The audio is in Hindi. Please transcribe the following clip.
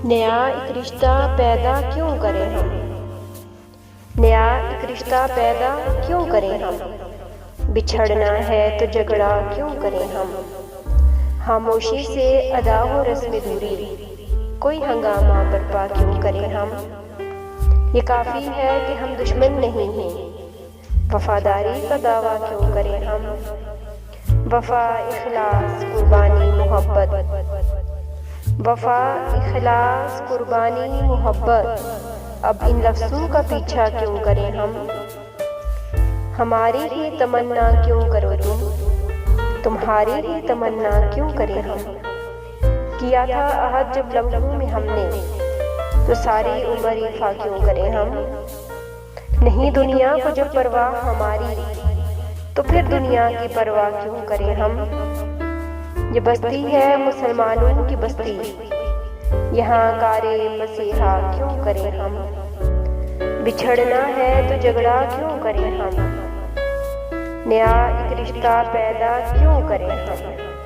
नया एक रिश्ता पैदा क्यों करें हम। नया एक रिश्ता पैदा क्यों करें हम। बिछड़ना है तो झगड़ा क्यों करें हम। खामोशी से अदा हो रस्म दूरी, कोई हंगामा बर्पा क्यों करें हम। ये काफ़ी है कि हम दुश्मन नहीं हैं, वफादारी का दावा क्यों करें हम। वफा, इखलास, कुर्बानी, मोहब्बत, वफा, इखलास, कुर्बानी, मोहब्बत, अब इन लफ्ज़ों का पीछा क्यों करें हम। हमारी ही तमन्ना क्यों करो तुम, तुम्हारी ही तमन्ना क्यों करें हम। किया था अहद जब लम्हों में हमने, तो सारी उम्र इफ़ा क्यों करें हम। नहीं दुनिया को जब परवाह हमारी, तो फिर दुनिया की परवाह क्यों करें हम। ये बस्ती है मुसलमानों की बस्ती, यहाँ कारे मसीहा क्यों करें हम। बिछड़ना है तो झगड़ा क्यों करें हम। नया एक रिश्ता पैदा क्यों करें हम।